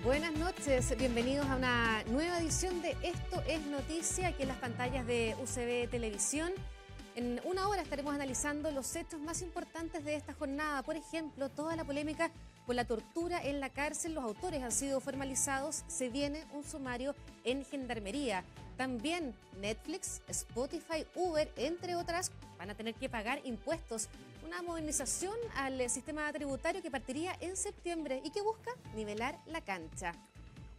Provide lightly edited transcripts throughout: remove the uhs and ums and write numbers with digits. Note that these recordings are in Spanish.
Buenas noches, bienvenidos a una nueva edición de Esto es Noticia, aquí en las pantallas de UCB Televisión. En una hora estaremos analizando los hechos más importantes de esta jornada. Por ejemplo, toda la polémica por la tortura en la cárcel. Los autores han sido formalizados. Se viene un sumario en Gendarmería. También Netflix, Spotify, Uber, entre otras, van a tener que pagar impuestos. Una modernización al sistema tributario que partiría en septiembre y que busca nivelar la cancha.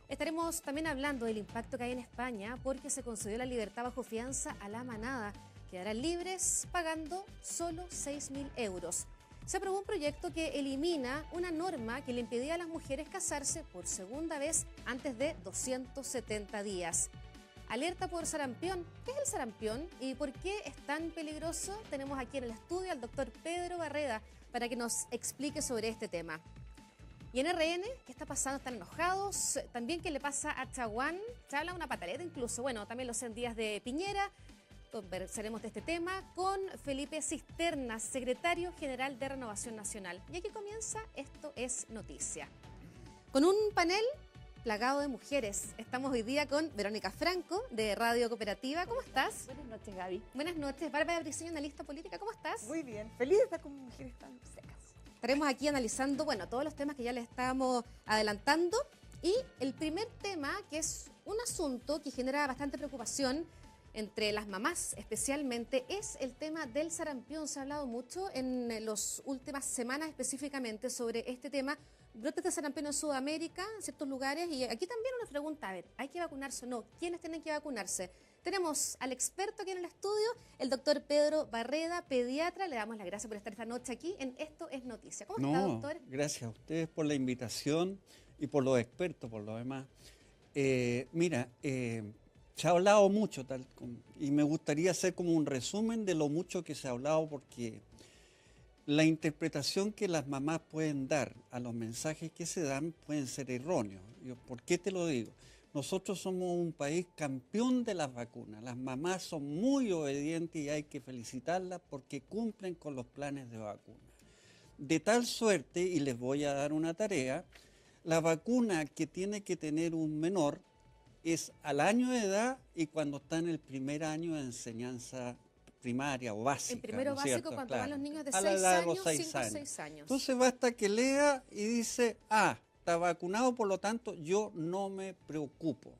Estaremos también hablando del impacto que hay en España porque se concedió la libertad bajo fianza a la manada. Quedarán libres pagando solo 6.000 euros. Se aprobó un proyecto que elimina una norma que le impedía a las mujeres casarse por segunda vez antes de 270 días. Alerta por sarampión. ¿Qué es el sarampión y por qué es tan peligroso? Tenemos aquí en el estudio al doctor Pedro Barreda para que nos explique sobre este tema. Y en RN, ¿qué está pasando? ¿Están enojados? También, ¿qué le pasa a Chaguán? Se habla una pataleta incluso. Bueno, también los 100 días de Piñera. Conversaremos de este tema con Felipe Cisternas, secretario general de Renovación Nacional. Y aquí comienza Esto es Noticia. Con un panel plagado de mujeres. Estamos hoy día con Verónica Franco, de Radio Cooperativa. ¿Cómo estás? Buenas noches, Gaby. Buenas noches. Bárbara Briceño, analista política. ¿Cómo estás? Muy bien. Feliz de estar con mujeres tan secas. Estaremos aquí analizando, bueno, todos los temas que ya les estábamos adelantando. Y el primer tema, que es un asunto que genera bastante preocupación entre las mamás especialmente, es el tema del sarampión. Se ha hablado mucho en las últimas semanas específicamente sobre este tema. Brotes de sarampión en Sudamérica, en ciertos lugares, y aquí también una pregunta, a ver, ¿hay que vacunarse o no? ¿Quiénes tienen que vacunarse? Tenemos al experto aquí en el estudio, el doctor Pedro Barreda, pediatra. Le damos las gracias por estar esta noche aquí en Esto es Noticia. ¿Cómo está, doctor? Gracias a ustedes por la invitación y por los expertos, por lo demás. Se ha hablado mucho y me gustaría hacer como un resumen de lo mucho que se ha hablado, porque la interpretación que las mamás pueden dar a los mensajes que se dan pueden ser erróneos. ¿Por qué te lo digo? Nosotros somos un país campeón de las vacunas. Las mamás son muy obedientes y hay que felicitarlas porque cumplen con los planes de vacuna. De tal suerte, y les voy a dar una tarea, la vacuna que tiene que tener un menor es al año de edad y cuando está en el primer año de enseñanza primaria o básica. En primero ¿no es básico, cierto? cuando Claro. van los niños de A la 6 edad de los años, 6 5 o años. 6 años. Entonces basta que lea y dice, está vacunado, por lo tanto yo no me preocupo.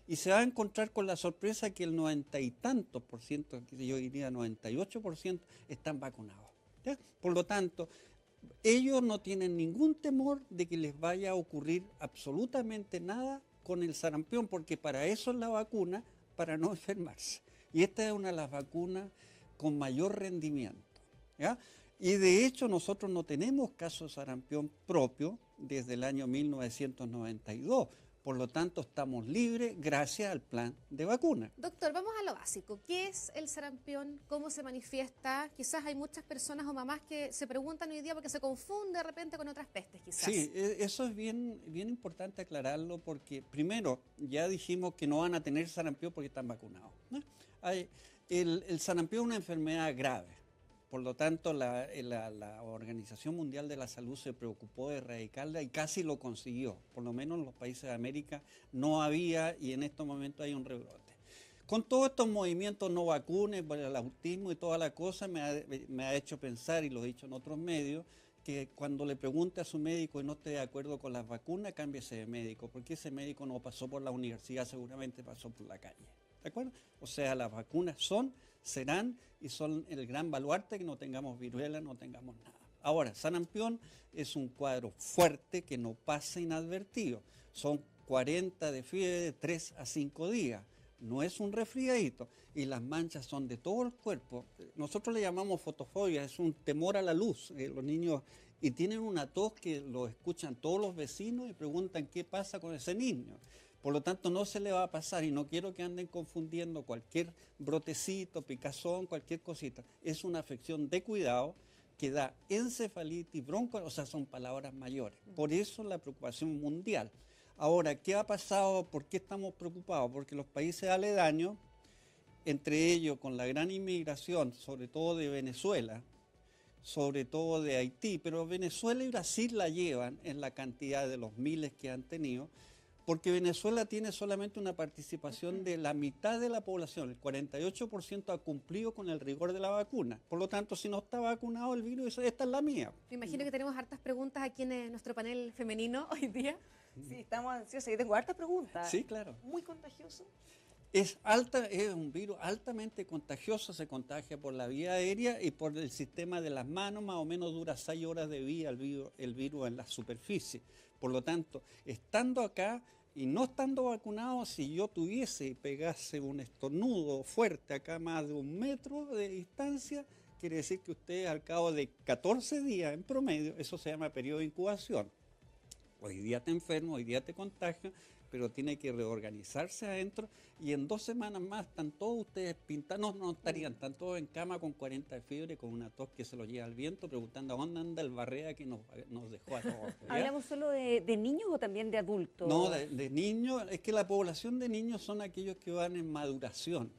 Y se va a encontrar con la sorpresa que el 90 y tantos por ciento, yo diría 98%, están vacunados. ¿Ya? Por lo tanto, ellos no tienen ningún temor de que les vaya a ocurrir absolutamente nada con el sarampión, porque para eso es la vacuna, para no enfermarse. Y esta es una de las vacunas con mayor rendimiento. ¿Ya? Y de hecho nosotros no tenemos casos de sarampión propio desde el año 1992. Por lo tanto, estamos libres gracias al plan de vacuna. Doctor, vamos a lo básico. ¿Qué es el sarampión? ¿Cómo se manifiesta? Quizás hay muchas personas o mamás que se preguntan hoy día porque se confunde de repente con otras pestes, quizás. Sí, eso es bien importante aclararlo, porque primero ya dijimos que no van a tener sarampión porque están vacunados, ¿no? El sarampión es una enfermedad grave. Por lo tanto, la Organización Mundial de la Salud se preocupó de erradicarla y casi lo consiguió. Por lo menos en los países de América no había, y en estos momentos hay un rebrote. Con todos estos movimientos no vacunes, por el autismo y toda la cosa, me ha hecho pensar, y lo he dicho en otros medios, que cuando le pregunte a su médico y no esté de acuerdo con las vacunas, cámbiese de médico, porque ese médico no pasó por la universidad, seguramente pasó por la calle. ¿De acuerdo? O sea, las vacunas serán y son el gran baluarte, que no tengamos viruela, no tengamos nada. Ahora, sarampión es un cuadro fuerte que no pasa inadvertido. Son 40 de fiebre de 3 a 5 días. No es un resfriadito. Y las manchas son de todo el cuerpo. Nosotros le llamamos fotofobia, es un temor a la luz. Los niños, y tienen una tos que lo escuchan todos los vecinos y preguntan qué pasa con ese niño. Por lo tanto, no se le va a pasar, y no quiero que anden confundiendo cualquier brotecito, picazón, cualquier cosita. Es una afección de cuidado que da encefalitis, bronco, o sea, son palabras mayores. Por eso la preocupación mundial. Ahora, ¿qué ha pasado? ¿Por qué estamos preocupados? Porque los países aledaños, entre ellos con la gran inmigración, sobre todo de Venezuela, sobre todo de Haití, pero Venezuela y Brasil la llevan en la cantidad de los miles que han tenido, porque Venezuela tiene solamente una participación de la mitad de la población, el 48% ha cumplido con el rigor de la vacuna. Por lo tanto, si no está vacunado el virus, esta es la mía. Me imagino que tenemos hartas preguntas aquí en nuestro panel femenino hoy día. Sí, estamos ansiosos. Yo tengo hartas preguntas. Sí, claro. Muy contagioso. Es un virus altamente contagioso, se contagia por la vía aérea y por el sistema de las manos, más o menos dura 6 horas de vida el virus en la superficie. Por lo tanto, estando acá y no estando vacunado, si yo tuviese y pegase un estornudo fuerte acá más de 1 metro de distancia, quiere decir que usted al cabo de 14 días en promedio, eso se llama periodo de incubación. Hoy día te enfermo, hoy día te contagio, pero tiene que reorganizarse adentro y en 2 semanas más están todos ustedes pintados, no estarían, están todos en cama con 40 de fiebre, con una tos que se los lleva al viento, preguntando dónde anda el barrea que nos dejó a todos. ¿Ya? ¿Hablamos solo de niños o también de adultos? No, de niños, es que la población de niños son aquellos que van en maduración,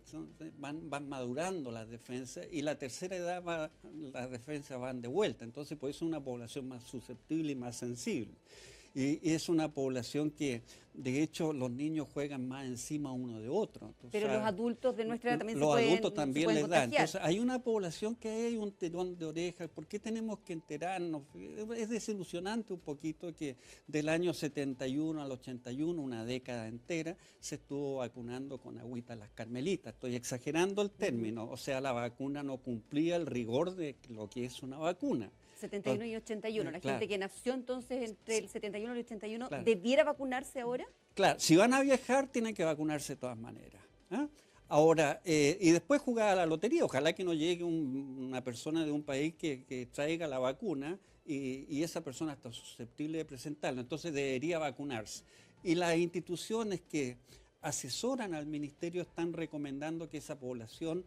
van madurando las defensas y la tercera edad las defensas van de vuelta, entonces por eso es una población más susceptible y más sensible. Y es una población que, de hecho, los niños juegan más encima uno de otro. Pero los adultos de nuestra edad también los adultos también les dan. contagiar. Entonces, hay una población que hay un tirón de orejas. ¿Por qué tenemos que enterarnos? Es desilusionante un poquito que del año 71 al 81, una década entera, se estuvo vacunando con agüita las carmelitas. Estoy exagerando el término. O sea, la vacuna no cumplía el rigor de lo que es una vacuna. 71 y 81. La claro. gente que nació entonces entre el 71 y el 81, Claro. ¿debiera vacunarse ahora? Claro, si van a viajar tienen que vacunarse de todas maneras. ¿Ah? Ahora, y después jugar a la lotería. Ojalá que no llegue una persona de un país que traiga la vacuna y esa persona está susceptible de presentarlo. Entonces debería vacunarse. Y las instituciones que asesoran al ministerio están recomendando que esa población,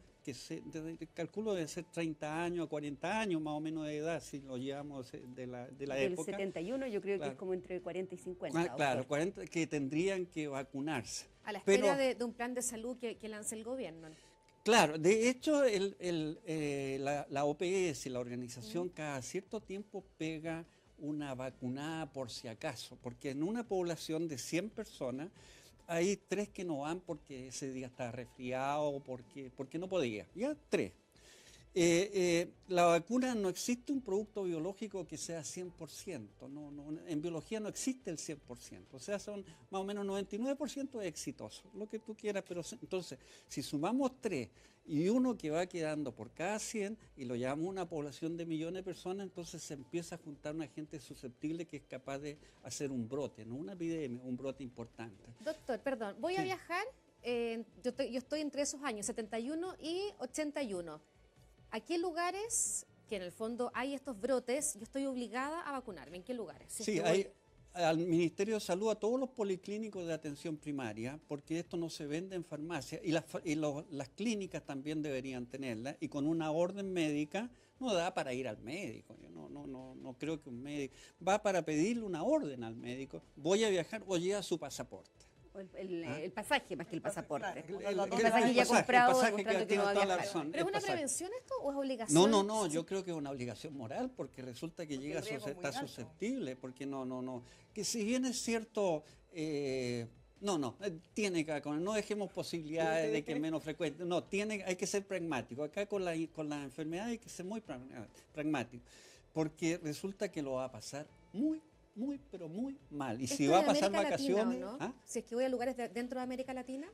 calculo debe ser 30 años, 40 años más o menos de edad, si lo llevamos de la época. El 71 yo creo Claro. que es como entre 40 y 50. Claro, 40 que tendrían que vacunarse. A la espera Pero, de un plan de salud que lance el gobierno. claro, de hecho la OPS, la organización, cada cierto tiempo pega una vacunada por si acaso, porque en una población de 100 personas hay 3 que no van porque ese día está resfriado, porque no podía, ya 3. La vacuna, no existe un producto biológico que sea 100%, en biología no existe el 100%, o sea, son más o menos 99% exitosos, lo que tú quieras, pero entonces, si sumamos 3 y uno que va quedando por cada 100 y lo llamamos una población de millones de personas, entonces se empieza a juntar una gente susceptible que es capaz de hacer un brote, no una epidemia, un brote importante. Doctor, perdón, voy a viajar, yo estoy entre esos años, 71 y 81. ¿A qué lugares, que en el fondo hay estos brotes, yo estoy obligada a vacunarme? ¿En qué lugares? Sí, hay al Ministerio de Salud, a todos los policlínicos de atención primaria, porque esto no se vende en farmacia, y las clínicas también deberían tenerla, y con una orden médica no da para ir al médico. Yo no creo que un médico va para pedirle una orden al médico, voy a viajar o lleva su pasaporte. El pasaje más que el pasaporte. El pasaje ya comprado, pasaje demostrando que no va a tiene toda la viajar. razón, ¿Pero es el una pasaje. prevención esto o es obligación? No, yo creo que es una obligación moral, porque resulta que llega está susceptible, porque que si bien es cierto, tiene que vacunar, no dejemos posibilidades de que es menos frecuente, hay que ser pragmático, acá con la enfermedad hay que ser muy pragmático, porque resulta que lo va a pasar pero muy mal. Y si va a pasar vacaciones... Latina, ¿o no? ¿Ah? Si es que voy a lugares dentro de América Latina.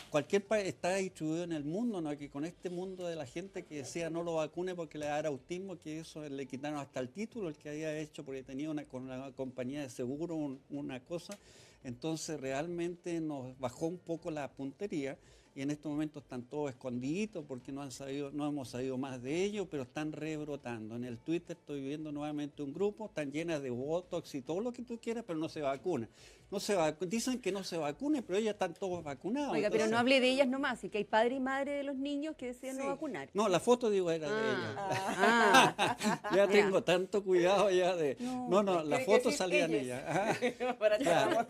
Cualquier país está distribuido en el mundo, ¿no? Que con este mundo de la gente que decía no lo vacune porque le da autismo, que eso le quitaron hasta el título, el que había hecho porque tenía con una compañía de seguro una cosa. Entonces realmente nos bajó un poco la puntería. Y en estos momentos están todos escondiditos porque no hemos sabido más de ellos, pero están rebrotando. En el Twitter estoy viendo nuevamente un grupo, están llenas de botox y todo lo que tú quieras, pero no se vacuna. Dicen que no se vacune, pero ellas están todos vacunados. Oiga, pero no hable de ellas nomás, y que hay padre y madre de los niños que deciden no vacunar. No, la foto digo era de ellas. Ya tengo tanto cuidado ya de... No, las tiene que fotos decir salían ellas. ella. Para Claro.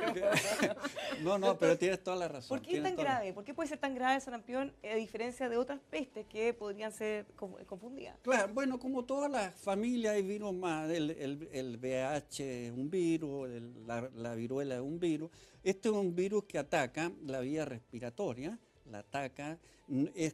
No, pero tienes toda la razón. ¿Por qué es tienes tan toda la- grave? ¿Por qué puede ser tan grave el sarampión a diferencia de otras pestes que podrían ser confundidas? Claro, bueno, como todas las familias hay virus más, el VIH es un virus, la viruela es un virus. Este es un virus que ataca la vía respiratoria, la ataca,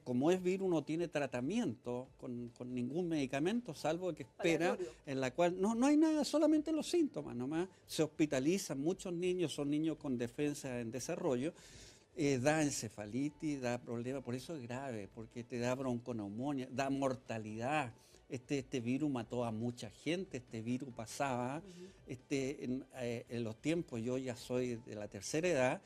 como es virus no tiene tratamiento con ningún medicamento, salvo que espera, Paliatorio. en la cual no hay nada, solamente los síntomas nomás. Se hospitalizan muchos niños, son niños con defensa en desarrollo. Da encefalitis, da problemas, por eso es grave, porque te da bronconeumonía, da mortalidad. Este virus mató a mucha gente, este virus pasaba, en los tiempos, yo ya soy de la tercera edad,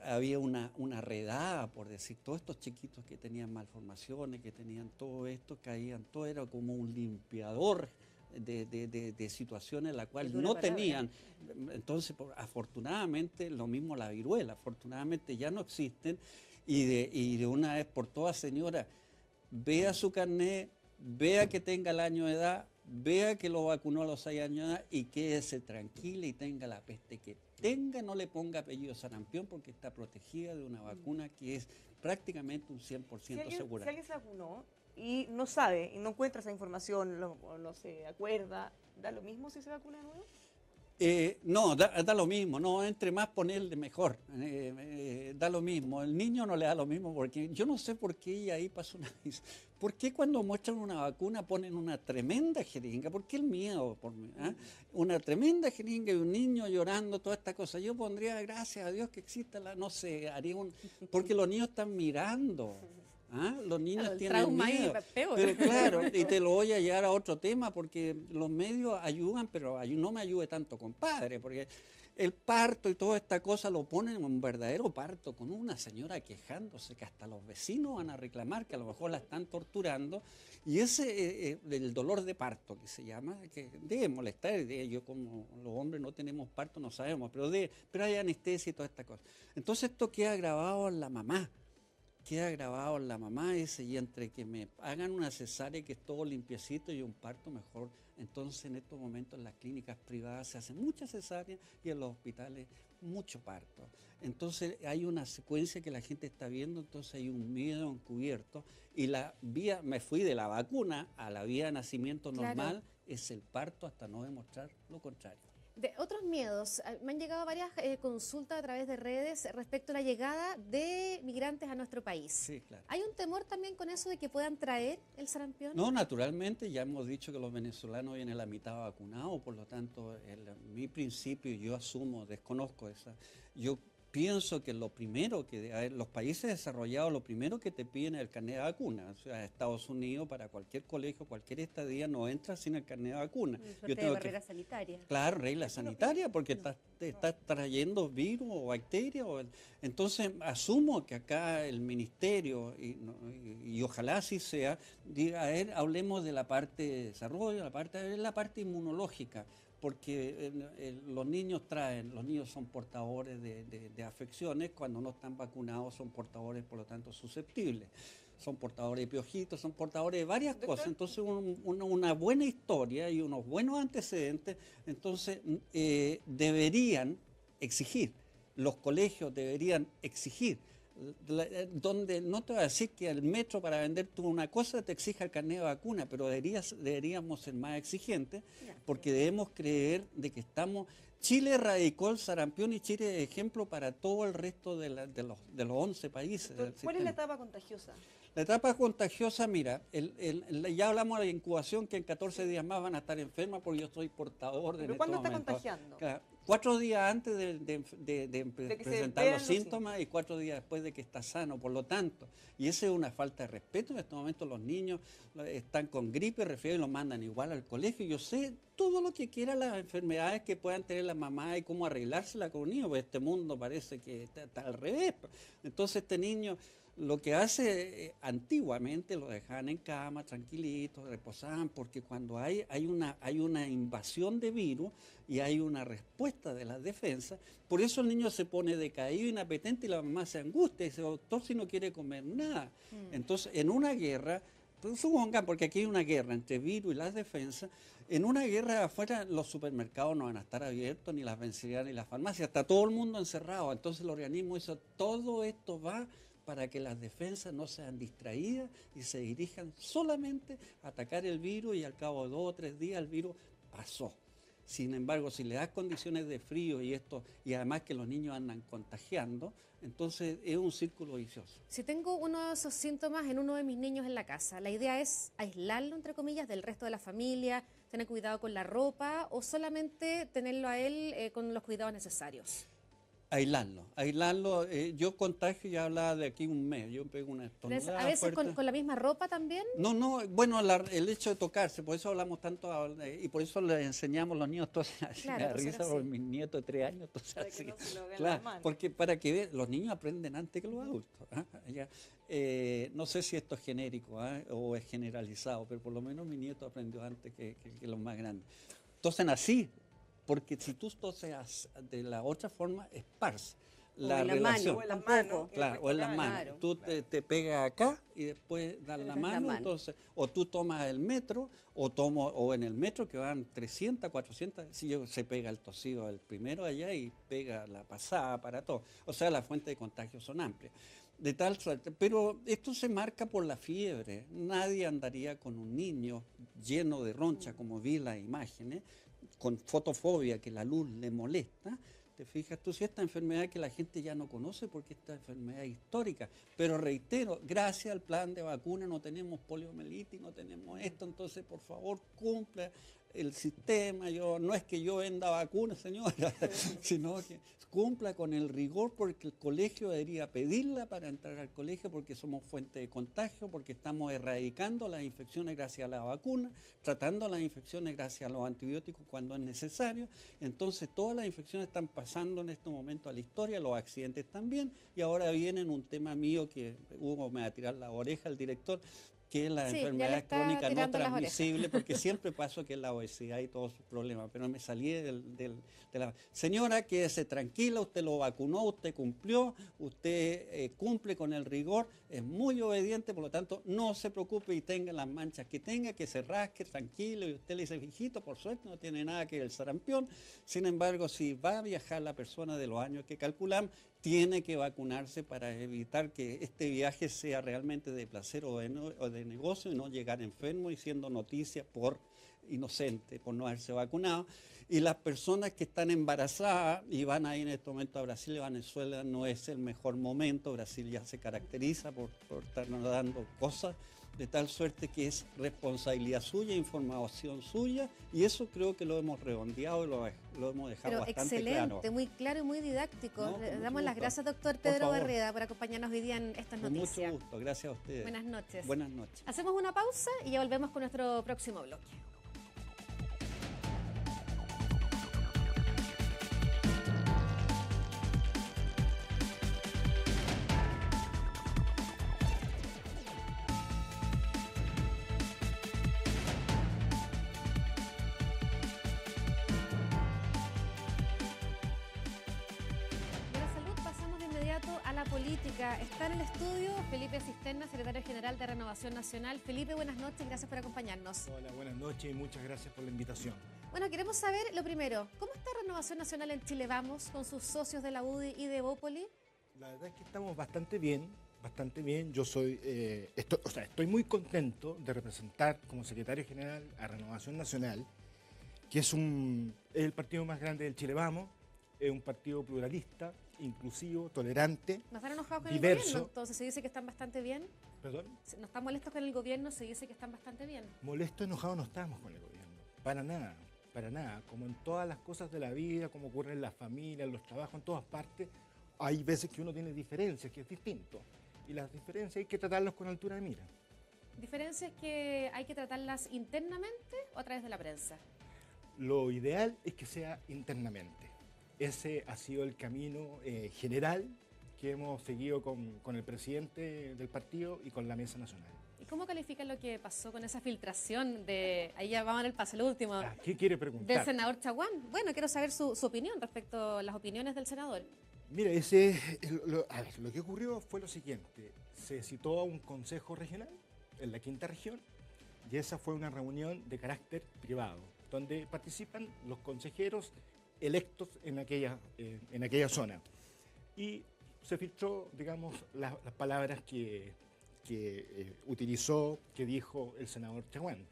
había una redada, por decir, todos estos chiquitos que tenían malformaciones, que tenían todo esto, caían, todo era como un limpiador de situaciones en las cuales dura no palabra. tenían. Entonces, afortunadamente, lo mismo la viruela, afortunadamente ya no existen, y de una vez por todas, señora, vea su carnet, vea que tenga el año de edad, vea que lo vacunó a los 6 años de edad y quédese tranquila y tenga la peste que tenga, no le ponga apellido sarampión porque está protegida de una vacuna que es prácticamente un 100% segura. Si alguien se vacunó y no sabe y no encuentra esa información o no se acuerda, ¿da lo mismo si se vacuna de nuevo? No, da lo mismo, no, entre más ponerle mejor, da lo mismo, el niño no le da lo mismo, porque yo no sé por qué ahí pasó una vez, ¿por qué cuando muestran una vacuna ponen una tremenda jeringa? ¿Por qué el miedo? Una tremenda jeringa y un niño llorando, toda esta cosa, yo pondría, gracias a Dios que exista no sé, porque los niños están mirando. Los niños Claro, el tienen trauma ahí miedo. es peor. Pero claro, y te lo voy a llevar a otro tema porque los medios ayudan, pero no me ayude tanto, compadre, porque el parto y toda esta cosa lo ponen en un verdadero parto, con una señora quejándose que hasta los vecinos van a reclamar que a lo mejor la están torturando, y ese el dolor de parto que se llama, que debe molestar, yo como los hombres no tenemos parto no sabemos, pero hay anestesia y toda esta cosa. Entonces esto queda grabado en la mamá. Queda grabado en la mamá ese, y entre que me hagan una cesárea que es todo limpiecito y un parto mejor, entonces en estos momentos en las clínicas privadas se hacen muchas cesáreas y en los hospitales mucho parto. Entonces hay una secuencia que la gente está viendo, entonces hay un miedo encubierto, y la vía, me fui de la vacuna a la vía de nacimiento normal, es el parto hasta no demostrar lo contrario. De otros miedos, me han llegado varias consultas a través de redes respecto a la llegada de migrantes a nuestro país. Sí, claro. ¿Hay un temor también con eso de que puedan traer el sarampión? No, naturalmente, ya hemos dicho que los venezolanos vienen la mitad vacunados, por lo tanto, mi principio, yo asumo, desconozco esa, yo pienso que lo primero que los países desarrollados, lo primero que te piden es el carnet de vacuna. O sea, Estados Unidos, para cualquier colegio, cualquier estadía, no entra sin el carnet de vacuna. Yo tengo barrera sanitaria. Claro, regla sanitaria, porque te estás trayendo virus o bacterias. Entonces, asumo que acá el ministerio, y ojalá así sea, diga, a ver, hablemos de la parte de desarrollo, la parte inmunológica, porque los niños son portadores de afecciones, cuando no están vacunados son portadores, por lo tanto, susceptibles. Son portadores de piojitos, son portadores de varias cosas. Entonces, una buena historia y unos buenos antecedentes, entonces deberían exigir, los colegios deberían exigir, donde no te voy a decir que el metro para vender tú una cosa te exija el carnet de vacuna, pero deberíamos ser más exigentes, porque debemos creer de que Chile erradicó el sarampión y Chile es ejemplo para todo el resto de los 11 países. ¿Cuál es la etapa contagiosa? La etapa contagiosa, mira, ya hablamos de la incubación, que en 14 días más van a estar enfermas porque yo soy portador de... ¿Pero cuándo está contagiando? 4 días antes de presentar los síntomas y 4 días después de que está sano, por lo tanto. Y esa es una falta de respeto. En este momento los niños están con gripe, resfriado y los mandan igual al colegio. Yo sé todo lo que quiera, las enfermedades que puedan tener las mamás y cómo arreglársela con un niño, porque este mundo parece que está al revés. Entonces este niño... Lo que hace antiguamente lo dejaban en cama, tranquilitos, reposaban, porque cuando hay una invasión de virus y hay una respuesta de las defensas, por eso el niño se pone decaído, inapetente, y la mamá se angustia y dice, doctor, si no quiere comer nada. Entonces, en una guerra Entonces, supongan, porque aquí hay una guerra entre virus y las defensas. En una guerra afuera los supermercados no van a estar abiertos, ni las bencerías, ni las farmacias. Está todo el mundo encerrado. Entonces el organismo hizo todo esto va para que las defensas no sean distraídas y se dirijan solamente a atacar el virus y al cabo de 2 o 3 días el virus pasó. Sin embargo, si le das condiciones de frío y esto, y además que los niños andan contagiando, entonces es un círculo vicioso. Si tengo uno de esos síntomas en uno de mis niños en la casa, ¿la idea es aislarlo, entre comillas, del resto de la familia, tener cuidado con la ropa o solamente tenerlo a él con los cuidados necesarios? Aislarlo. Yo contagio, ya hablaba de aquí un mes, yo pego una estornudada ¿A veces fuerte. con la misma ropa también? No, bueno, el hecho de tocarse, por eso hablamos tanto, y por eso les enseñamos a los niños tosen así. Claro, Me da toser risa así. por mis nietos de 3 años, tosen Para así. que no se lo vean las Claro, manos. porque para que vean, los niños aprenden antes que los adultos. ¿Ah? No sé si esto es genérico o es generalizado, pero por lo menos mi nieto aprendió antes que los más grandes. Tosen así, porque si tú toses de la otra forma, esparce la en la relación. mano, O en las tampoco. manos. Claro, o en las manos. Claro. Tú te pegas acá y después das la das la mano, mano. entonces, o tú tomas el metro, o en el metro que van 300, 400, si se pega el tosido el primero allá y pega la pasada para todo. O sea, las fuentes de contagio son amplias. De tal suerte, pero esto se marca por la fiebre. Nadie andaría con un niño lleno de roncha, como vi las imágenes, con fotofobia, que la luz le molesta. Te fijas tú, si esta enfermedad que la gente ya no conoce porque esta enfermedad es histórica, pero reitero, gracias al plan de vacuna no tenemos poliomielitis, no tenemos esto, entonces por favor cumpla el sistema. No es que yo venda vacunas, señora, sino que cumpla con el rigor, porque el colegio debería pedirla para entrar al colegio, porque somos fuente de contagio, porque estamos erradicando las infecciones gracias a la vacuna, tratando las infecciones gracias a los antibióticos cuando es necesario. Entonces todas las infecciones están pasando en este momento a la historia, los accidentes también, y ahora vienen un tema mío que Hugo me va a tirar la oreja, el director, que es la Sí, ya le enfermedad está crónica no tirando las transmisible, porque siempre pasó que es la obesidad y todos sus problemas, pero me salí de la... Señora, quédese tranquila, usted lo vacunó, usted cumplió, usted cumple con el rigor, es muy obediente, por lo tanto, no se preocupe y tenga las manchas que tenga, que se rasque tranquilo, y usted le dice, hijito, por suerte no tiene nada que ver el sarampión. Sin embargo, si va a viajar la persona de los años que calculamos, tiene que vacunarse para evitar que este viaje sea realmente de placer o de negocio y no llegar enfermo y siendo noticia por inocente, por no haberse vacunado. Y las personas que están embarazadas y van a ir en este momento a Brasil y Venezuela, no es el mejor momento. Brasil ya se caracteriza por estarnos dando cosas, de tal suerte que es responsabilidad suya, información suya, y eso creo que lo hemos redondeado y lo hemos dejado Pero bastante excelente, claro. muy claro y muy didáctico. No, con Le mucho damos las gusto. gracias, doctor Por Pedro favor. Barreda, por acompañarnos hoy día en estas Con noticias. mucho gusto, gracias a ustedes. Buenas noches. Buenas noches. Hacemos una pausa y ya volvemos con nuestro próximo bloque. De la salud pasamos de inmediato a la política. Está en el estudio Felipe Cisterna, secretario general de Renovación Nacional. Felipe, buenas noches, gracias por acompañarnos. Hola, buenas noches y muchas gracias por la invitación. Bueno, queremos saber lo primero, ¿cómo está Renovación Nacional en Chile Vamos con sus socios de la UDI y de Evópoli? La verdad es que estamos bastante bien, bastante bien. Yo estoy muy contento de representar como secretario general a Renovación Nacional, que es el partido más grande del Chile Vamos, es un partido pluralista, inclusivo, tolerante, ¿No están enojados con diverso. el gobierno? Entonces se dice que están bastante bien. Perdón, ¿No están molestos con el gobierno? Se dice que están bastante bien. molesto, enojado no estamos con el gobierno, para nada. Para nada, como en todas las cosas de la vida, como ocurre en las familias, en los trabajos, en todas partes, hay veces que uno tiene diferencias, que es distinto. Y las diferencias hay que tratarlas con altura de mira. ¿Diferencias que hay que tratarlas internamente o a través de la prensa? Lo ideal es que sea internamente. Ese ha sido el camino general que hemos seguido con el presidente del partido y con la mesa nacional. ¿Y cómo califican lo que pasó con esa filtración de, ahí ya vamos en el paso, lo último, ¿Qué quiere del preguntar? senador Chaguán? Bueno, quiero saber su opinión respecto a las opiniones del senador. Mira, lo que ocurrió fue lo siguiente. Se citó a un consejo regional en la quinta región, y esa fue una reunión de carácter privado, donde participan los consejeros electos en aquella zona. Y se filtró, digamos, las palabras que utilizó, que dijo el senador Chaguán.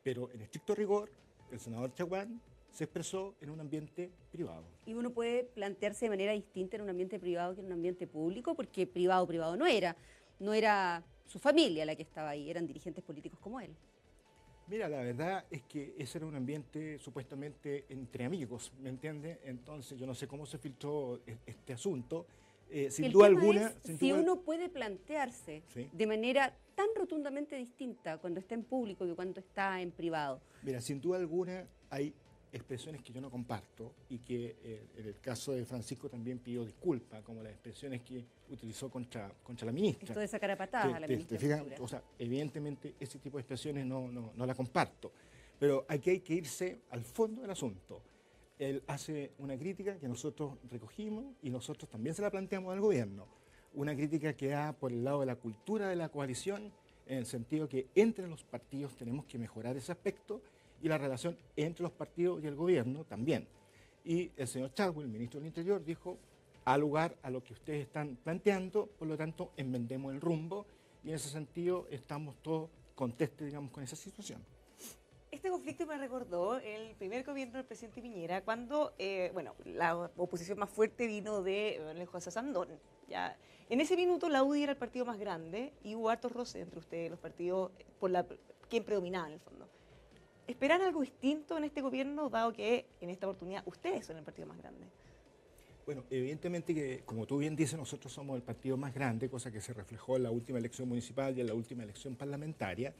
Pero en estricto rigor, el senador Chaguán se expresó en un ambiente privado. Y uno puede plantearse de manera distinta en un ambiente privado que en un ambiente público, porque privado no era su familia la que estaba ahí, eran dirigentes políticos como él. Mira, la verdad es que ese era un ambiente supuestamente entre amigos, ¿me entiende? Entonces yo no sé cómo se filtró este asunto. Sin duda alguna... Si uno puede plantearse ¿sí? de manera tan rotundamente distinta cuando está en público que cuando está en privado. Mira, sin duda alguna hay expresiones que yo no comparto y que en el caso de Francisco también pidió disculpas, como las expresiones que utilizó contra la ministra. Esto de sacar a patadas a la ministra. ¿Te fijas? O sea, evidentemente ese tipo de expresiones no la comparto, pero aquí hay que irse al fondo del asunto. Él hace una crítica que nosotros recogimos y nosotros también se la planteamos al gobierno. Una crítica que da por el lado de la cultura de la coalición, en el sentido que entre los partidos tenemos que mejorar ese aspecto y la relación entre los partidos y el gobierno también. Y el señor Chadwick, el ministro del Interior, dijo, a lugar a lo que ustedes están planteando, por lo tanto, enmendemos el rumbo y en ese sentido estamos todos contestes, digamos, con esa situación. Este conflicto me recordó el primer gobierno del presidente Piñera, cuando la oposición más fuerte vino de José Sandón. Ya. En ese minuto la UDI era el partido más grande y hubo hartos roces entre ustedes, los partidos, por quién predominaba en el fondo. ¿Esperan algo distinto en este gobierno, dado que en esta oportunidad ustedes son el partido más grande? Bueno, evidentemente que, como tú bien dices, nosotros somos el partido más grande, cosa que se reflejó en la última elección municipal y en la última elección parlamentaria.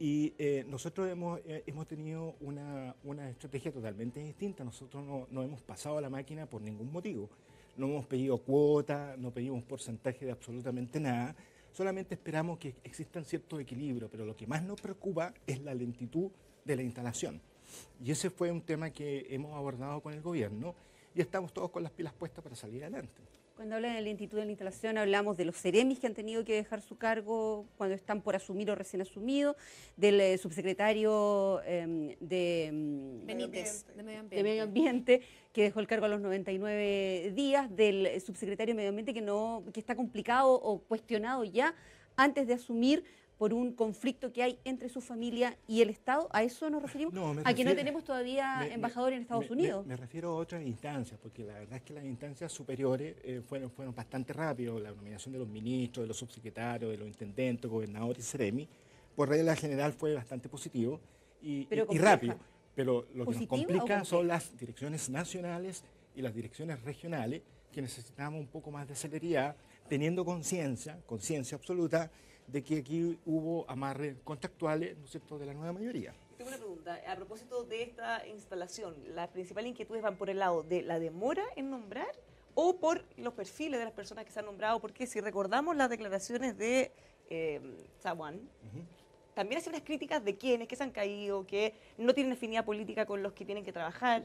Y nosotros hemos tenido una estrategia totalmente distinta. Nosotros no hemos pasado a la máquina por ningún motivo. No hemos pedido cuota, no pedimos porcentaje de absolutamente nada. Solamente esperamos que existan cierto equilibrio, pero lo que más nos preocupa es la lentitud de la instalación. Y ese fue un tema que hemos abordado con el gobierno y estamos todos con las pilas puestas para salir adelante. Cuando hablan de lentitud de la instalación, hablamos de los seremis que han tenido que dejar su cargo cuando están por asumir o recién asumido, del subsecretario Benítez, de Medio Ambiente, que dejó el cargo a los 99 días, del subsecretario de Medio Ambiente que está complicado o cuestionado ya antes de asumir por un conflicto que hay entre su familia y el Estado. ¿A eso nos referimos? ¿A que no tenemos todavía embajador en Estados Unidos? Me refiero a otras instancias, porque la verdad es que las instancias superiores fueron bastante rápidos. La nominación de los ministros, de los subsecretarios, de los intendentes, gobernadores y seremi, por regla general fue bastante positivo y rápido. Pero lo que nos complica son las direcciones nacionales y las direcciones regionales, que necesitamos un poco más de celeridad, teniendo conciencia absoluta de que aquí hubo amarres contractuales, ¿no es cierto?, de la nueva mayoría. Tengo una pregunta. A propósito de esta instalación, ¿las principales inquietudes van por el lado de la demora en nombrar o por los perfiles de las personas que se han nombrado? Porque si recordamos las declaraciones de Chaguán, también hace unas críticas de quienes que se han caído, que no tienen afinidad política con los que tienen que trabajar.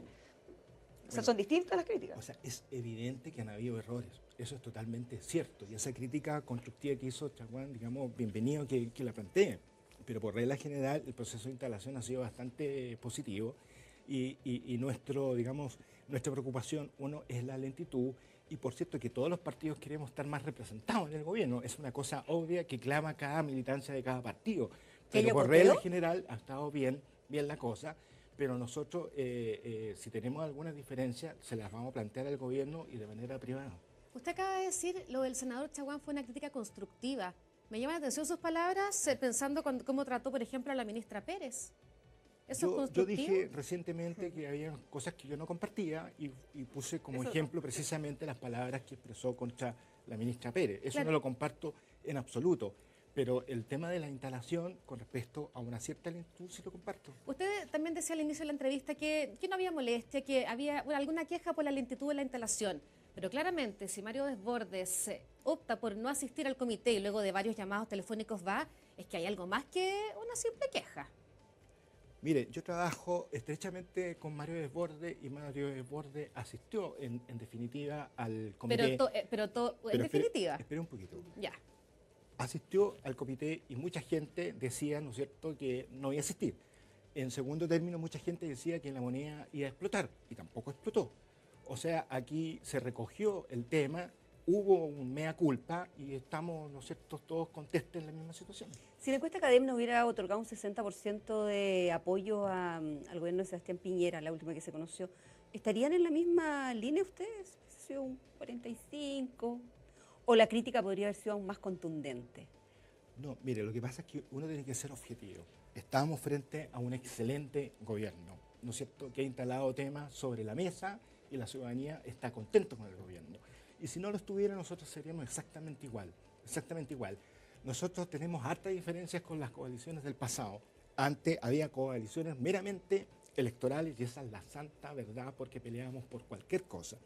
O sea, son distintas las críticas. O sea, es evidente que han habido errores. Eso es totalmente cierto. Y esa crítica constructiva que hizo Chaguán, digamos, bienvenido que la plantee. Pero por regla general, el proceso de instalación ha sido bastante positivo. Y nuestra preocupación, uno, es la lentitud. Y por cierto, que todos los partidos queremos estar más representados en el gobierno. Es una cosa obvia que clama cada militancia de cada partido. Pero por regla general ha estado bien la cosa. Pero nosotros, si tenemos algunas diferencias, se las vamos a plantear al gobierno y de manera privada. Usted acaba de decir, lo del senador Chaguán fue una crítica constructiva. Me llama la atención sus palabras pensando cómo trató, por ejemplo, a la ministra Pérez. ¿Eso es constructivo? Yo dije recientemente que había cosas que yo no compartía y puse como ejemplo precisamente las palabras que expresó contra la ministra Pérez. Eso no lo comparto en absoluto. Pero el tema de la instalación con respecto a una cierta lentitud sí lo comparto. Usted también decía al inicio de la entrevista que no había molestia, que había alguna queja por la lentitud de la instalación. Pero claramente, si Mario Desbordes opta por no asistir al comité y luego de varios llamados telefónicos va, es que hay algo más que una simple queja. Mire, yo trabajo estrechamente con Mario Desbordes y Mario Desbordes asistió en definitiva al comité. Pero en definitiva. Espera un poquito. Ya. asistió al comité y mucha gente decía, ¿no es cierto?, que no iba a asistir. En segundo término, mucha gente decía que la moneda iba a explotar y tampoco explotó. O sea, aquí se recogió el tema, hubo un mea culpa y estamos, ¿no es cierto?, todos contentos en la misma situación. Si la encuesta Academ no hubiera otorgado un 60% de apoyo al gobierno de Sebastián Piñera, la última que se conoció, ¿estarían en la misma línea ustedes? ¿Ha sido un 45%? ¿O la crítica podría haber sido aún más contundente? No, mire, lo que pasa es que uno tiene que ser objetivo. Estamos frente a un excelente gobierno, ¿no es cierto?, que ha instalado temas sobre la mesa y la ciudadanía está contento con el gobierno. Y si no lo estuviera, nosotros seríamos exactamente igual, exactamente igual. Nosotros tenemos hartas diferencias con las coaliciones del pasado. Antes había coaliciones meramente electorales y esa es la santa verdad porque peleábamos por cualquier cosa.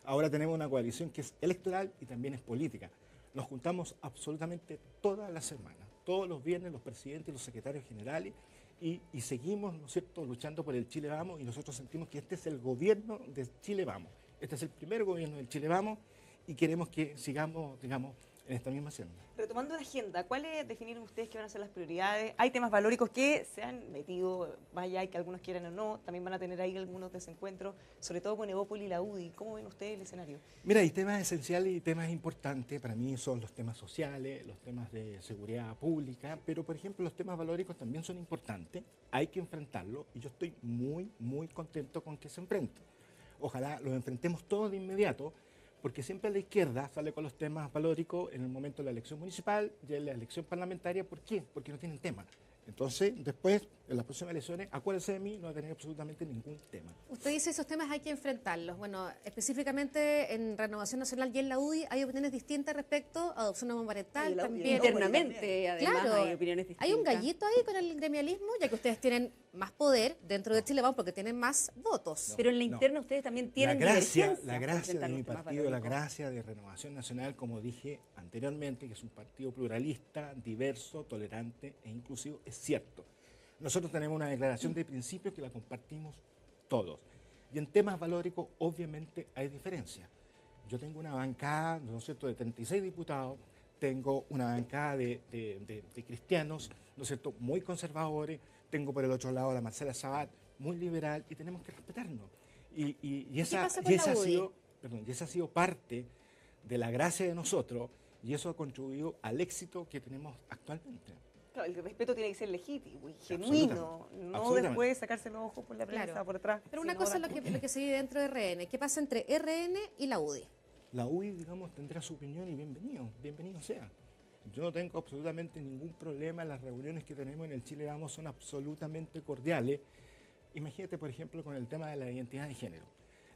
Ahora tenemos una coalición que es electoral y también es política. Nos juntamos absolutamente todas las semanas, todos los viernes los presidentes y los secretarios generales y seguimos, ¿no es cierto?, luchando por el Chile Vamos y nosotros sentimos que este es el gobierno de Chile Vamos. Este es el primer gobierno del Chile Vamos y queremos que sigamos, digamos, en esta misma senda. Retomando la agenda, ¿cuáles definieron ustedes que van a ser las prioridades? Hay temas valóricos que se han metido, vaya, y que algunos quieran o no, también van a tener ahí algunos desencuentros, sobre todo con Evópolis y la UDI. ¿Cómo ven ustedes el escenario? Mira, hay temas esenciales y temas importantes, para mí son los temas sociales, los temas de seguridad pública, pero por ejemplo los temas valóricos también son importantes, hay que enfrentarlos y yo estoy muy, muy contento con que se enfrenten. Ojalá los enfrentemos todos de inmediato, porque siempre la izquierda sale con los temas valóricos en el momento de la elección municipal y en la elección parlamentaria. ¿Por qué? Porque no tienen tema. Entonces, después, en las próximas elecciones, acuérdense de mí, no va a tener absolutamente ningún tema. Usted dice esos temas hay que enfrentarlos. Bueno, específicamente en Renovación Nacional y en la UDI hay opiniones distintas respecto a adopción homoparental. También Internamente, además, claro, hay opiniones distintas. hay un gallito ahí con el gremialismo, ya que ustedes tienen más poder dentro de Chile Vamos porque tienen más votos. Pero en la interna ustedes también tienen la gracia divergencias de enfrentar mi los temas partido, la valóricos. gracia de Renovación Nacional, como dije anteriormente, que es un partido pluralista, diverso, tolerante e inclusivo, es cierto. Nosotros tenemos una declaración de principios que la compartimos todos. Y en temas valóricos, obviamente, hay diferencias. Yo tengo una bancada, ¿no es cierto?, de 36 diputados, tengo una bancada de cristianos, ¿no es cierto?, muy conservadores, tengo por el otro lado a la Marcela Sabat, muy liberal, y tenemos que respetarnos. Y esa ha sido parte de la gracia de nosotros, y eso ha contribuido al éxito que tenemos actualmente. Claro, el respeto tiene que ser legítimo y genuino, no después sacarse los ojos por la prensa, Claro. por atrás. Pero una cosa es lo que se vive dentro de RN. ¿Qué pasa entre RN y la UDI? La UDI, digamos, tendrá su opinión y bienvenido sea. Yo no tengo absolutamente ningún problema, las reuniones que tenemos en el Chile Vamos son absolutamente cordiales. Imagínate, por ejemplo, con el tema de la identidad de género.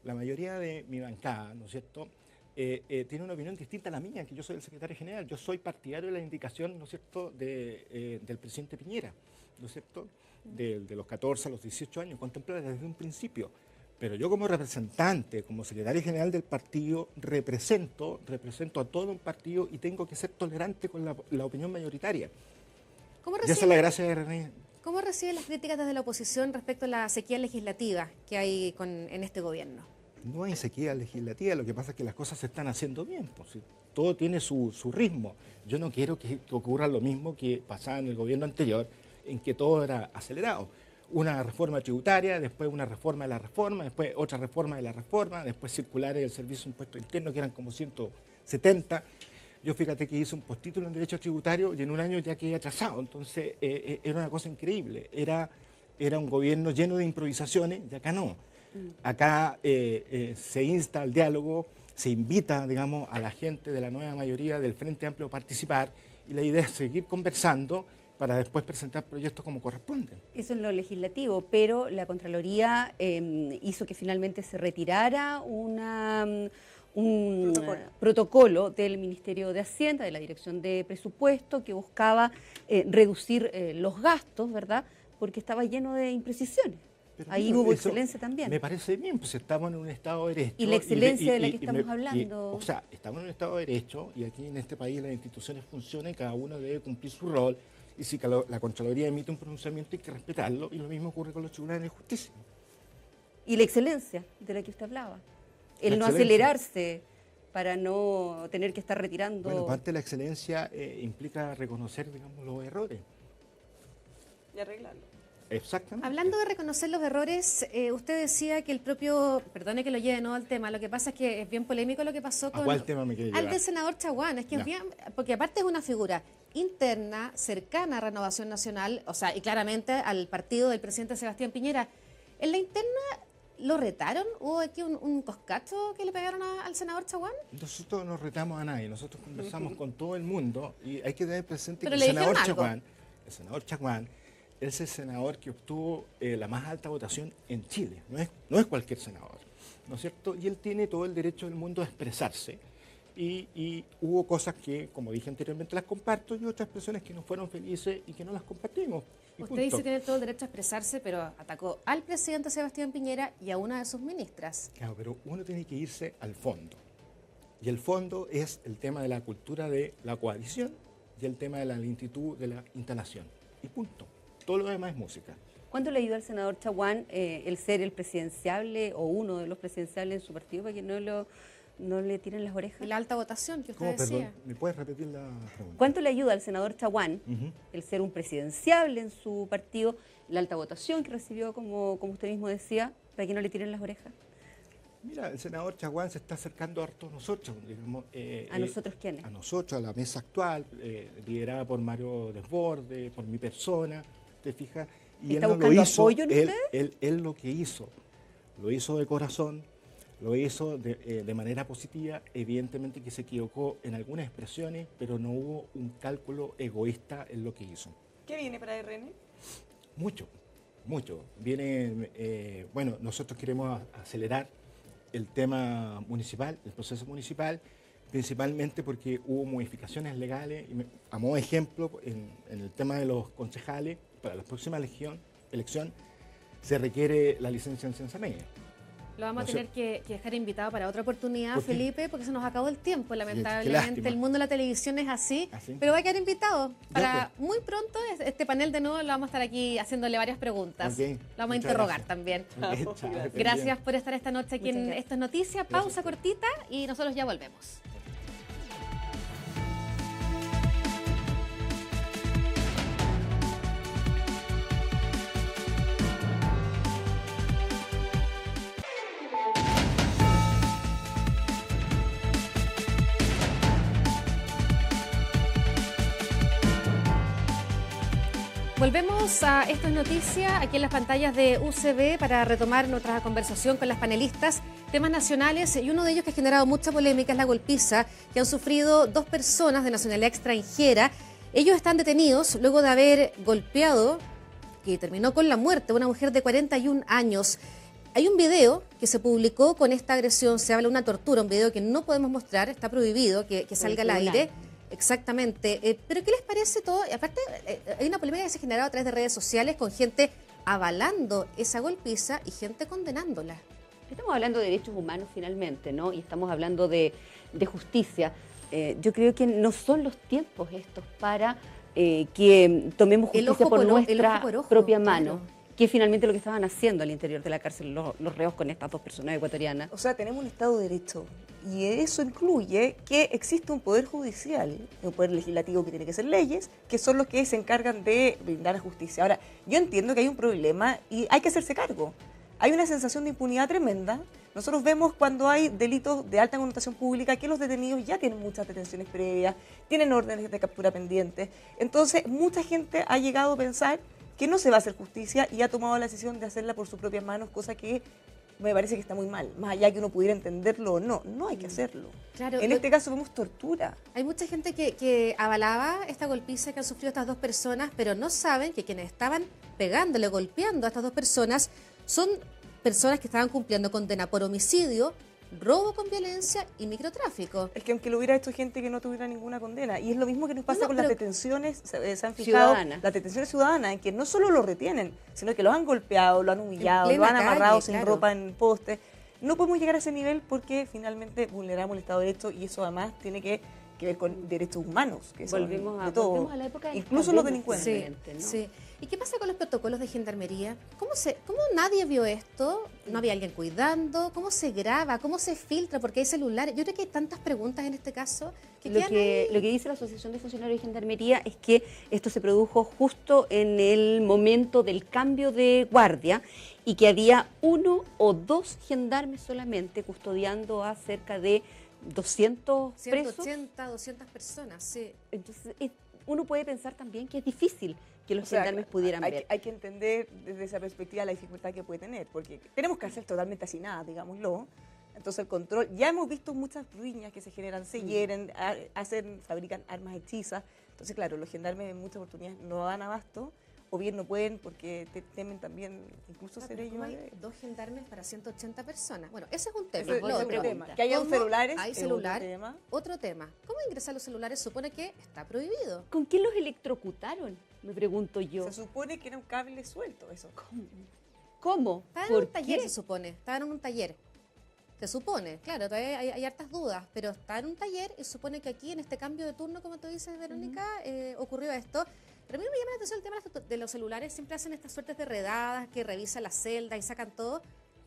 La mayoría de mi bancada, ¿no es cierto?, tiene una opinión distinta a la mía, que yo soy el secretario general. Yo soy partidario de la indicación, ¿no es cierto?, del presidente Piñera, ¿no es cierto?, de los 14 a los 18 años, contemplar desde un principio. Pero yo como representante, como secretario general del partido, represento a todo un partido y tengo que ser tolerante con la opinión mayoritaria. Y esa es la gracia de René. ¿Cómo reciben las críticas desde la oposición respecto a la sequía legislativa que hay en este gobierno? No hay sequía legislativa, lo que pasa es que las cosas se están haciendo bien, pues, todo tiene su ritmo. Yo no quiero que ocurra lo mismo que pasaba en el gobierno anterior, en que todo era acelerado. Una reforma tributaria, después una reforma de la reforma, después otra reforma de la reforma, después circulares del Servicio de Impuestos Internos, que eran como 170. Yo fíjate que hice un postítulo en Derecho Tributario y en un año ya quedé atrasado. Entonces era una cosa increíble. Era un gobierno lleno de improvisaciones y acá no. Acá se insta al diálogo, se invita, digamos, a la gente de la nueva mayoría del Frente Amplio a participar y la idea es seguir conversando para después presentar proyectos como corresponde. Eso es lo legislativo, pero la Contraloría hizo que finalmente se retirara un protocolo del Ministerio de Hacienda, de la Dirección de Presupuesto, que buscaba reducir los gastos, ¿verdad?, porque estaba lleno de imprecisiones. Pero ahí hubo excelencia también. Me parece bien, pues estamos en un Estado de Derecho. Y la excelencia de la que estamos hablando. O sea, estamos en un Estado de Derecho y aquí en este país las instituciones funcionan y cada uno debe cumplir su rol. Y si la Contraloría emite un pronunciamiento hay que respetarlo y lo mismo ocurre con los tribunales de justicia. Y la excelencia de la que usted hablaba. El no excelencia. acelerarse para no tener que estar retirando. Bueno, parte de la excelencia implica reconocer, digamos, los errores. Y arreglarlo. Exactamente. Hablando de reconocer los errores, usted decía que el propio, perdone que lo lleve no al tema, lo que pasa es que es bien polémico lo que pasó ¿A con cuál tema me quiere al llevar? del senador Chaguán, es que es Ya. bien, porque aparte es una figura interna, cercana a Renovación Nacional, o sea, y claramente al partido del presidente Sebastián Piñera. En la interna lo retaron, hubo aquí un coscacho que le pegaron al senador Chaguán. Nosotros no retamos a nadie, nosotros conversamos con todo el mundo y hay que tener presente Pero que le el dijeron senador algo. Chaguán es el senador que obtuvo la más alta votación en Chile, no es cualquier senador, ¿no es cierto? Y él tiene todo el derecho del mundo a expresarse y hubo cosas que, como dije anteriormente, las comparto y otras expresiones que no fueron felices y que no las compartimos. Y Usted punto. dice que tiene todo el derecho a expresarse, pero atacó al presidente Sebastián Piñera y a una de sus ministras. Claro, pero uno tiene que irse al fondo. Y el fondo es el tema de la cultura de la coalición y el tema de la lentitud de la instalación. Y punto. Todo lo demás es música. ¿Cuánto le ayuda al senador Chaguán el ser el presidenciable o uno de los presidenciables en su partido para que no le tiren las orejas? Y la alta votación que usted ¿Cómo, decía. perdón? ¿Me puedes repetir la pregunta? ¿Cuánto le ayuda al senador Chaguán Ujú. el ser un presidenciable en su partido, la alta votación que recibió, como usted mismo decía, para que no le tiren las orejas? Mira, el senador Chaguán se está acercando harto a nosotros, digamos. ¿A nosotros quiénes? A nosotros, a la mesa actual, liderada por Mario Desbordes, por mi persona, ¿te fijas? Y ¿Está él no lo buscando hizo, apoyo en usted? él lo que hizo, lo hizo de corazón, lo hizo de manera positiva, evidentemente que se equivocó en algunas expresiones, pero no hubo un cálculo egoísta en lo que hizo. ¿Qué viene para RN? Mucho, mucho. Viene, bueno, nosotros queremos acelerar el tema municipal, el proceso municipal, principalmente porque hubo modificaciones legales. A modo de ejemplo, en el tema de los concejales, para la próxima elección se requiere la licencia en ciencia media. Lo vamos a No sé. tener que dejar invitado para otra oportunidad, ¿Por qué? Felipe, porque se nos acabó el tiempo. Qué Lamentablemente, lástima. el mundo de la televisión es así, ¿Así? pero va a quedar invitado. Para pues. muy pronto, este panel de nuevo lo vamos a estar aquí haciéndole varias preguntas. Ok, Lo vamos a muchas interrogar gracias. también. Ok, chao, que estén Gracias bien. por estar esta noche aquí Muchas en gracias. Esto es Noticia. Pausa cortita y nosotros ya volvemos. Volvemos a Esto es Noticia, aquí en las pantallas de UCB para retomar nuestra conversación con las panelistas, temas nacionales y uno de ellos que ha generado mucha polémica es la golpiza que han sufrido dos personas de nacionalidad extranjera. Ellos están detenidos luego de haber golpeado, que terminó con la muerte, de una mujer de 41 años. Hay un video que se publicó con esta agresión, se habla de una tortura, un video que no podemos mostrar, está prohibido que salga al tribunal. aire. Exactamente. Pero ¿qué les parece todo? Y aparte, hay una polémica que se ha generado a través de redes sociales con gente avalando esa golpiza y gente condenándola. Estamos hablando de derechos humanos finalmente, ¿no? Y estamos hablando de justicia. Yo creo que no son los tiempos estos para que tomemos El justicia ojo por por ojo, el nuestra ojo por ojo, propia claro. mano, que es finalmente lo que estaban haciendo al interior de la cárcel los reos con estas dos personas ecuatorianas. O sea, tenemos un Estado de Derecho y eso incluye que existe un poder judicial, un poder legislativo que tiene que hacer leyes, que son los que se encargan de brindar justicia. Ahora, yo entiendo que hay un problema y hay que hacerse cargo. Hay una sensación de impunidad tremenda. Nosotros vemos cuando hay delitos de alta connotación pública que los detenidos ya tienen muchas detenciones previas, tienen órdenes de captura pendientes. Entonces, mucha gente ha llegado a pensar que no se va a hacer justicia y ha tomado la decisión de hacerla por sus propias manos, cosa que me parece que está muy mal. Más allá que uno pudiera entenderlo o no, no hay que hacerlo. Claro, En este caso vemos tortura. Hay mucha gente que avalaba esta golpiza que han sufrido estas dos personas, pero no saben que quienes estaban pegándole, golpeando a estas dos personas, son personas que estaban cumpliendo condena por homicidio, robo con violencia y microtráfico. Es que aunque lo hubiera hecho gente que no tuviera ninguna condena. Y es lo mismo que nos pasa No, con las pero- detenciones, se han fijado, Ciudadanas. las detenciones ciudadanas, en que no solo lo retienen, sino que lo han golpeado, lo han humillado, plena lo han amarrado calle, sin claro. ropa en postes. No podemos llegar a ese nivel porque finalmente vulneramos el Estado de Derecho y eso además tiene que ver con derechos humanos, que son Volvemos de todo. a la época de Incluso los Podemos, delincuentes. Sí, finalmente, ¿no? sí. ¿Y qué pasa con los protocolos de gendarmería? ¿Cómo nadie vio esto? ¿No había alguien cuidando? ¿Cómo se graba? ¿Cómo se filtra? Porque hay celulares. Yo creo que hay tantas preguntas en este caso que Lo quedan que, ahí. lo que dice la Asociación de Funcionarios de Gendarmería es que esto se produjo justo en el momento del cambio de guardia y que había 1 o 2 gendarmes solamente custodiando a cerca de 200 presos. 180, 200 personas, sí. Entonces, uno puede pensar también que es difícil que los O sea, gendarmes pudieran hay, ver. hay que entender desde esa perspectiva la dificultad que puede tener, porque tenemos cárceles totalmente hacinadas, digámoslo. Entonces el control, ya hemos visto muchas riñas que se generan, se hieren, fabrican armas hechizas. Entonces, claro, los gendarmes en muchas oportunidades no dan abasto, o bien no pueden porque temen también incluso ser ellos. ¿Cómo hay 2 gendarmes para 180 personas? Bueno, ese es un tema. Ese es Lo otro otro, tema. Que hayan ¿cómo celulares hay es celular? otro tema. Otro tema. ¿Cómo ingresar los celulares? Supone que está prohibido. ¿Con qué los electrocutaron? Me pregunto yo. Se supone que era un cable suelto eso. ¿Cómo? Estaba en ¿Por un taller, qué? se supone. Estaba en un taller. Se supone, claro, todavía hay hartas dudas, pero está en un taller y se supone que aquí, en este cambio de turno, como tú dices, Verónica, ocurrió esto. Pero a mí me llama la atención el tema de los celulares. Siempre hacen estas suertes de redadas que revisan las celdas y sacan todo.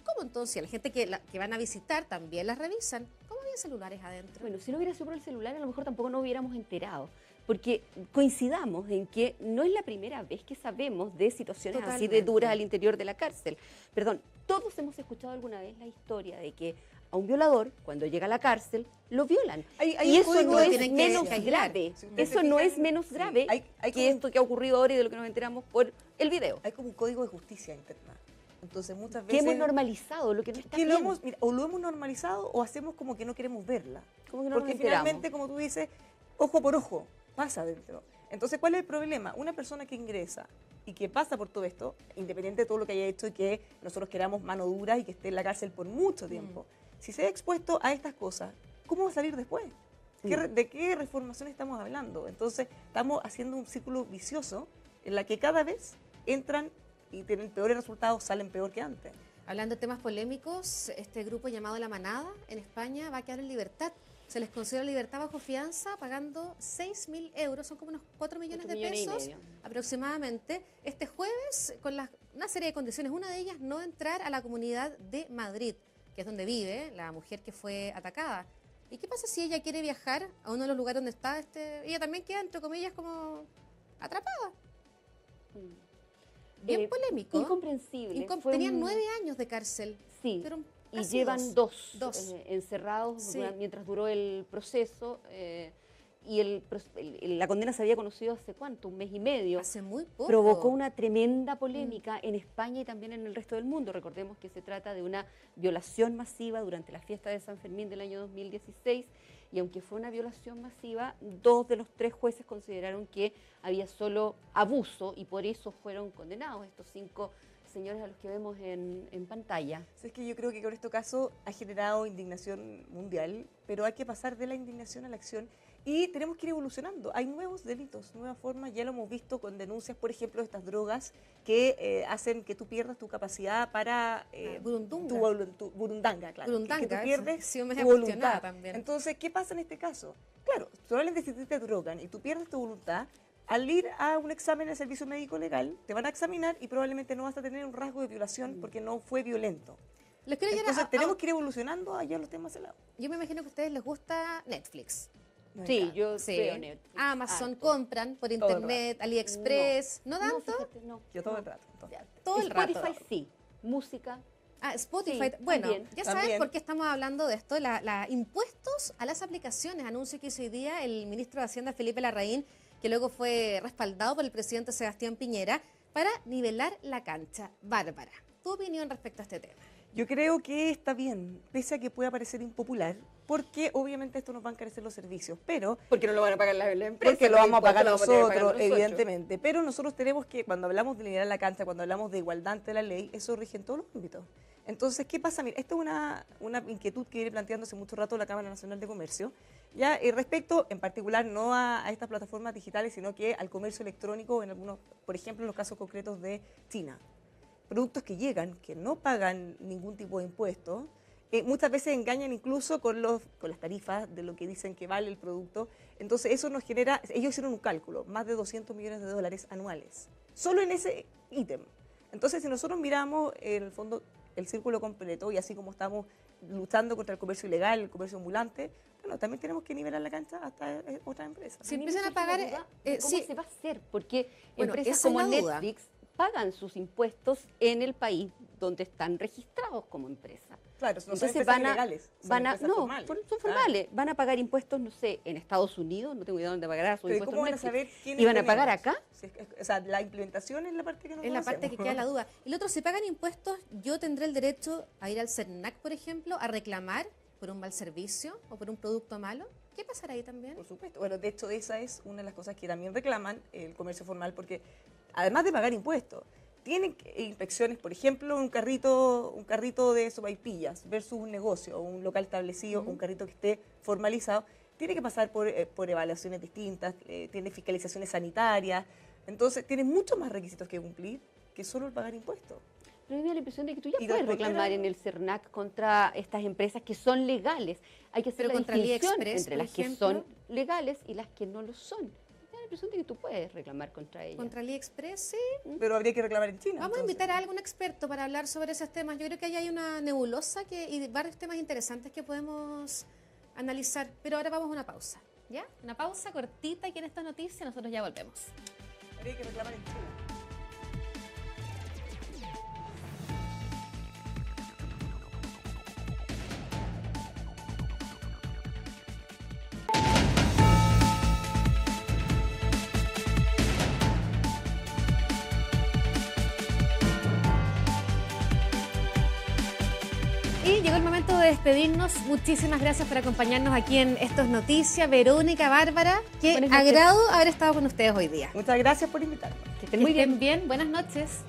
¿Cómo entonces? La gente que van a visitar también las revisan. ¿Cómo había celulares adentro? Bueno, si no hubiera sido por el celular, a lo mejor tampoco nos hubiéramos enterado. Porque coincidamos en que no es la primera vez que sabemos de situaciones así de Totalmente. duras al interior de la cárcel. Perdón, todos hemos escuchado alguna vez la historia de que a un violador, cuando llega a la cárcel, lo violan. Hay Y un eso código no que es tienen que menos aislar. grave. Si ustedes Eso se no fijan, es menos sí, grave hay que como- esto que ha ocurrido ahora y de lo que nos enteramos por el video. Hay como un código de justicia interna. Entonces muchas Que veces... hemos normalizado, lo que no está que bien. lo hemos, mira, o lo hemos normalizado o hacemos como que no queremos verla. Como que no Porque nos enteramos. finalmente, como tú dices, ojo por ojo, pasa dentro. Entonces, ¿cuál es el problema? Una persona que ingresa y que pasa por todo esto, independiente de todo lo que haya hecho y que nosotros queramos mano dura y que esté en la cárcel por mucho tiempo, si se ha expuesto a estas cosas, ¿cómo va a salir después? ¿De qué reformación estamos hablando? Entonces, estamos haciendo un círculo vicioso en la que cada vez entran y tienen peores resultados, salen peor que antes. Hablando de temas polémicos, este grupo llamado La Manada en España va a quedar en libertad. Se les considera libertad bajo fianza pagando 6.000 euros, son como unos 4 millones de 4,5 millones pesos y medio. aproximadamente, este jueves con una serie de condiciones. Una de ellas, no entrar a la Comunidad de Madrid, que es donde vive la mujer que fue atacada. ¿Y qué pasa si ella quiere viajar a uno de los lugares donde está? Ella también queda, entre comillas, como atrapada. Bien polémico. Incomprensible. Fue Tenían un- 9 años de cárcel. Sí, Fueron y casi llevan dos. dos encerrados Sí. mientras duró el proceso. Y la condena se había conocido hace cuánto, un mes y medio. Hace muy poco. Provocó una tremenda polémica en España y también en el resto del mundo. Recordemos que se trata de una violación masiva durante la fiesta de San Fermín del año 2016 y aunque fue una violación masiva, 2 de los 3 jueces consideraron que había solo abuso y por eso fueron condenados estos 5 señores a los que vemos en pantalla. Es que yo creo que con este caso ha generado indignación mundial, pero hay que pasar de la indignación a la acción y tenemos que ir evolucionando. Hay nuevos delitos, nuevas formas, ya lo hemos visto con denuncias, por ejemplo, de estas drogas que hacen que tú pierdas tu capacidad para... burundanga. Burundanga, claro. Burundanga, que tú pierdes sí, me tu he cuestionado voluntad. también. Entonces, ¿qué pasa en este caso? Claro, probablemente si te drogan y tú pierdes tu voluntad, al ir a un examen de servicio médico legal, te van a examinar y probablemente no vas a tener un rasgo de violación porque no fue violento. Les quiero llevar Entonces tenemos que ir evolucionando allá los temas helados. Yo me imagino que a ustedes les gusta Netflix. Sí, yo Sí. veo Netflix. Amazon harto. compran por Todo el internet, AliExpress. ¿No No, tanto? fíjate, no. Yo todo no. el rato. entonces. Todo el rato. Spotify sí, música. Spotify. Sí, Bueno, también, ya saben también. por qué estamos hablando de esto. Impuestos a las aplicaciones. Anuncio que hizo hoy día el ministro de Hacienda, Felipe Larraín, que luego fue respaldado por el presidente Sebastián Piñera, para nivelar la cancha. Bárbara, ¿tu opinión respecto a este tema? Yo creo que está bien, pese a que pueda parecer impopular, porque obviamente esto nos va a encarecer los servicios, pero Porque no lo van a pagar la empresa. porque lo vamos a pagar lo vamos a tener que nosotros, pagar nosotros. evidentemente. Pero nosotros tenemos que, cuando hablamos de liderar la cancha, cuando hablamos de igualdad ante la ley, eso rige en todos los ámbitos. Entonces, ¿qué pasa? Mira, esto es una inquietud que viene planteándose mucho rato la Cámara Nacional de Comercio, ya respecto, en particular, no a estas plataformas digitales, sino que al comercio electrónico, en algunos, por ejemplo, en los casos concretos de China. Productos que llegan, que no pagan ningún tipo de impuestos, muchas veces engañan incluso con las tarifas de lo que dicen que vale el producto. Entonces eso nos genera, ellos hicieron un cálculo, más de 200 millones de dólares anuales. solo en ese ítem. Entonces, si nosotros miramos en el fondo el círculo completo y así como estamos luchando contra el comercio ilegal, el comercio ambulante, bueno, también tenemos que nivelar la cancha hasta otras empresas. Si empiezan a pagar, ¿Cómo sí, se va a hacer? Porque Bueno, empresas esa es como la duda. Netflix pagan sus impuestos en el país donde están registrados como empresa. Claro, no son Entonces empresas van a, ilegales, son van a, empresas no, formales. son formales, van a pagar impuestos, no sé, en Estados Unidos, no tengo idea dónde pagará sus Pero ¿y impuestos cómo van a Netflix. saber quiénes ¿Y van a tenemos? pagar acá? Sí, o sea, la implementación es la parte que no es la parte que conocemos. queda la duda. Y lo otro, si pagan impuestos, yo tendré el derecho a ir al CERNAC, por ejemplo, a reclamar por un mal servicio o por un producto malo. ¿Qué pasará ahí también? Por supuesto. Bueno, de hecho, esa es una de las cosas que también reclaman el comercio formal, porque además de pagar impuestos, tienen inspecciones, por ejemplo, un carrito de sopaipillas versus un negocio, un local establecido, un carrito que esté formalizado, tiene que pasar por evaluaciones distintas, tiene fiscalizaciones sanitarias, entonces tiene muchos más requisitos que cumplir que solo el pagar impuestos. Pero me da la impresión de que tú ya Y puedes responder reclamar a- en el CERNAC contra estas empresas que son legales. Hay que hacer Pero la contra distinción AliExpress, entre por las que ejemplo. son legales y las que no lo son. Me da la impresión de que tú puedes reclamar contra ellas. Contra AliExpress, sí. Pero habría que reclamar en China. Vamos a entonces. invitar a algún experto para hablar sobre esos temas. Yo creo que ahí hay una nebulosa y varios temas interesantes que podemos analizar. Pero ahora vamos a una pausa. ¿Ya? Una pausa cortita aquí en esta noticia. Nosotros ya volvemos. Habría que reclamar en China. Y llegó el momento de despedirnos. Muchísimas gracias por acompañarnos aquí en Esto es Noticia. Verónica, Bárbara, qué Buenas noches. agrado haber estado con ustedes hoy día. Muchas gracias por invitarme. Que estén muy bien. Bien, buenas noches.